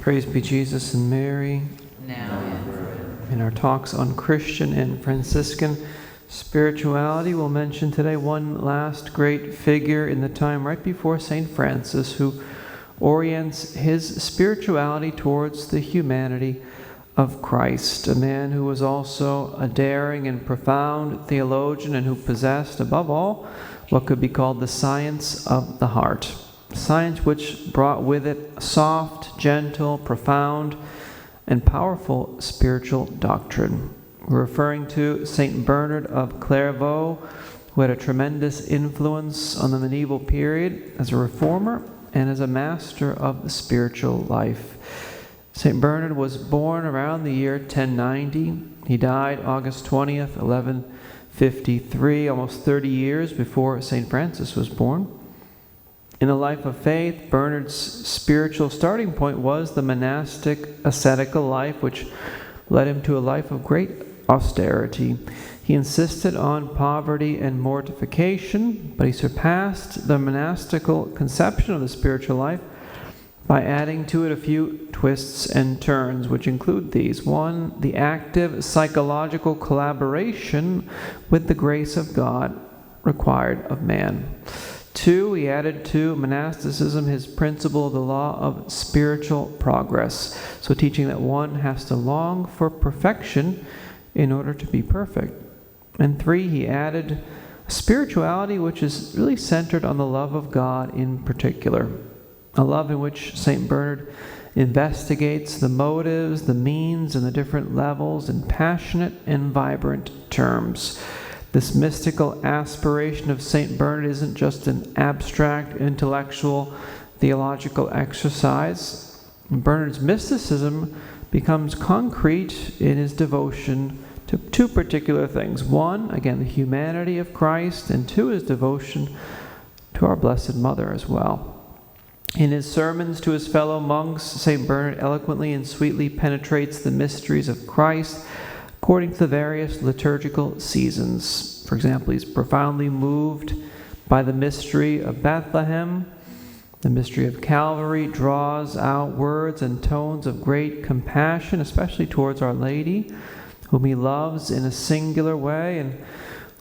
Praise be Jesus and Mary. Now and forever. In our talks on Christian and Franciscan spirituality, we'll mention today one last great figure in the time right before St. Francis, who orients his spirituality towards the humanity of Christ, a man who was also a daring and profound theologian and who possessed, above all, what could be called the science of the heart. Science which brought with it soft, gentle, profound, and powerful spiritual doctrine. We're referring to St. Bernard of Clairvaux, who had a tremendous influence on the medieval period as a reformer and as a master of the spiritual life. St. Bernard was born around the year 1090. He died August 20th, 1153, almost 30 years before St. Francis was born. In a life of faith, Bernard's spiritual starting point was the monastic ascetical life, which led him to a life of great austerity. He insisted on poverty and mortification, but he surpassed the monastical conception of the spiritual life by adding to it a few twists and turns, which include these. One, the active psychological collaboration with the grace of God required of man. Two, he added to monasticism his principle of the law of spiritual progress, so teaching that one has to long for perfection in order to be perfect. And three, he added spirituality which is really centered on the love of God in particular, a love in which St. Bernard investigates the motives, the means, and the different levels in passionate and vibrant terms. This mystical aspiration of St. Bernard isn't just an abstract, intellectual, theological exercise. Bernard's mysticism becomes concrete in his devotion to two particular things. One, again, the humanity of Christ, and two, his devotion to our Blessed Mother as well. In his sermons to his fellow monks, St. Bernard eloquently and sweetly penetrates the mysteries of Christ according to the various liturgical seasons. For example, he's profoundly moved by the mystery of Bethlehem. The mystery of Calvary draws out words and tones of great compassion, especially towards Our Lady, whom he loves in a singular way and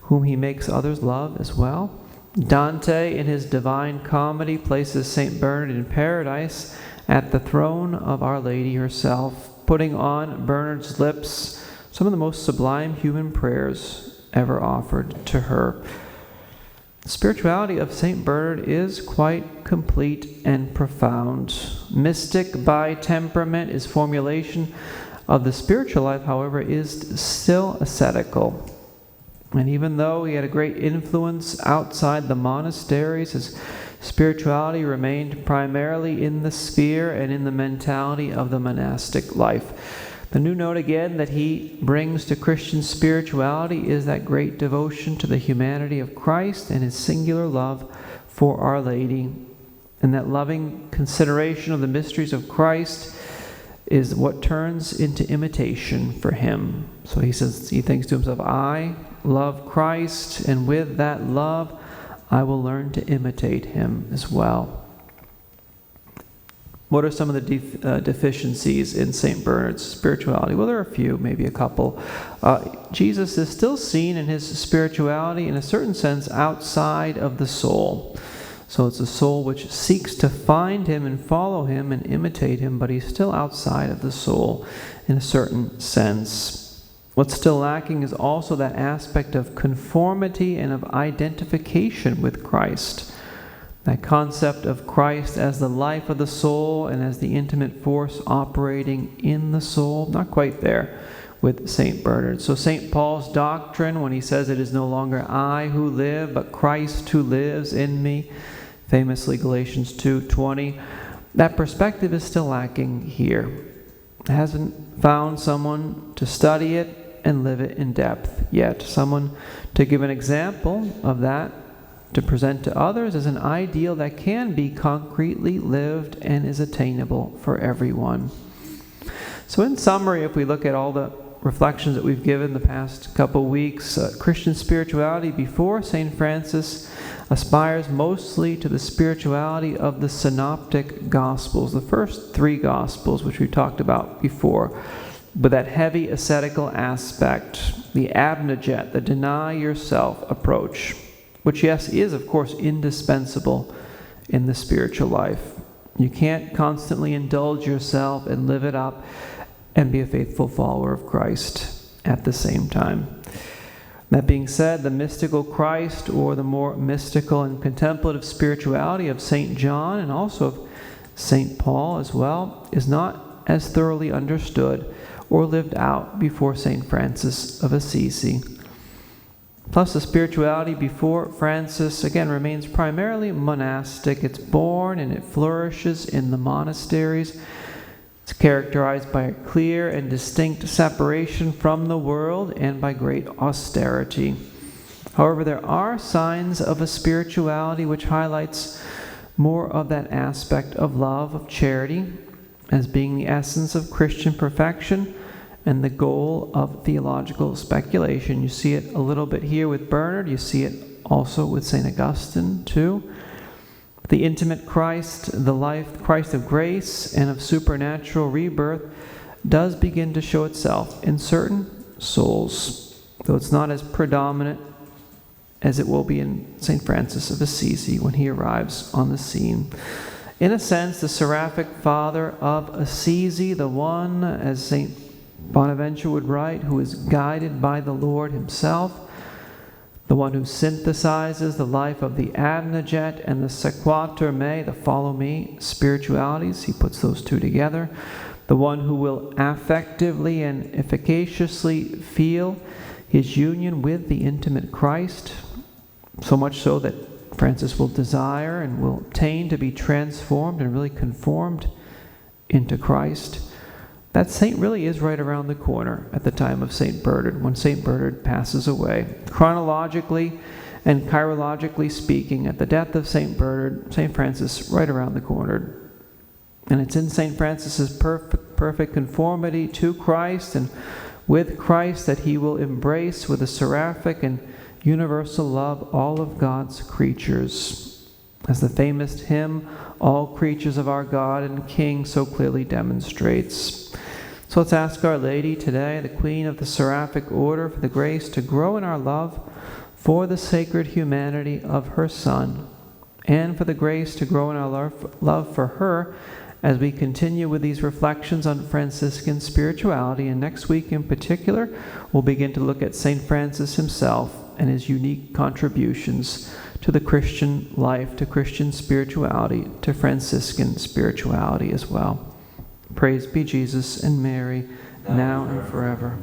whom he makes others love as well. Dante, in his Divine Comedy, places St. Bernard in paradise at the throne of Our Lady herself, putting on Bernard's lips some of the most sublime human prayers ever offered to her. The spirituality of St. Bernard is quite complete and profound. Mystic by temperament, his formulation of the spiritual life, however, is still ascetical. And even though he had a great influence outside the monasteries, his spirituality remained primarily in the sphere and in the mentality of the monastic life. The new note again that he brings to Christian spirituality is that great devotion to the humanity of Christ and his singular love for Our Lady. And that loving consideration of the mysteries of Christ is what turns into imitation for him. So he says, he thinks to himself, I love Christ, and with that love, I will learn to imitate him as well. What are some of the deficiencies in St. Bernard's spirituality? Well, there are a few, maybe a couple. Jesus is still seen in his spirituality, in a certain sense, outside of the soul. So it's a soul which seeks to find him and follow him and imitate him, but he's still outside of the soul in a certain sense. What's still lacking is also that aspect of conformity and of identification with Christ. That concept of Christ as the life of the soul and as the intimate force operating in the soul, not quite there with St. Bernard. So St. Paul's doctrine, when he says it is no longer I who live, but Christ who lives in me, famously Galatians 2:20, that perspective is still lacking here. It hasn't found someone to study it and live it in depth yet. Someone to give an example of that, to present to others as an ideal that can be concretely lived and is attainable for everyone. So in summary, if we look at all the reflections that we've given the past couple weeks. Christian spirituality before St. Francis aspires mostly to the spirituality of the synoptic gospels, the first three gospels, which we talked about before, with that heavy ascetical aspect, the abnegate, the deny yourself approach, which, yes, is, of course, indispensable in the spiritual life. You can't constantly indulge yourself and live it up and be a faithful follower of Christ at the same time. That being said, the mystical Christ, or the more mystical and contemplative spirituality of St. John and also of St. Paul as well, is not as thoroughly understood or lived out before St. Francis of Assisi. Plus, the spirituality before Francis, again, remains primarily monastic. It's born and it flourishes in the monasteries. It's characterized by a clear and distinct separation from the world and by great austerity. However, there are signs of a spirituality which highlights more of that aspect of love, of charity, as being the essence of Christian perfection and the goal of theological speculation. You see it a little bit here with Bernard. You see it also with St. Augustine, too. The intimate Christ, the life, Christ of grace and of supernatural rebirth, does begin to show itself in certain souls, though it's not as predominant as it will be in St. Francis of Assisi when he arrives on the scene. In a sense, the seraphic father of Assisi, the one, as St. Bonaventure would write, who is guided by the Lord himself, the one who synthesizes the life of the abnegate and the sequatur me, the follow me spiritualities. He puts those two together. The one who will affectively and efficaciously feel his union with the intimate Christ, so much so that Francis will desire and will obtain to be transformed and really conformed into Christ. That saint really is right around the corner at the time of St. Bernard, when St. Bernard passes away. Chronologically and chirologically speaking, at the death of St. Bernard, St. Francis right around the corner. And it's in St. Francis's perfect conformity to Christ and with Christ that he will embrace with a seraphic and universal love all of God's creatures. As the famous hymn, "All creatures of our God and King," so clearly demonstrates. So let's ask Our Lady today, the Queen of the Seraphic Order, for the grace to grow in our love for the sacred humanity of her Son, and for the grace to grow in our love for her as we continue with these reflections on Franciscan spirituality. And next week in particular, we'll begin to look at St. Francis himself and his unique contributions to the Christian life, to Christian spirituality, to Franciscan spirituality as well. Praise be Jesus and Mary, now and forever.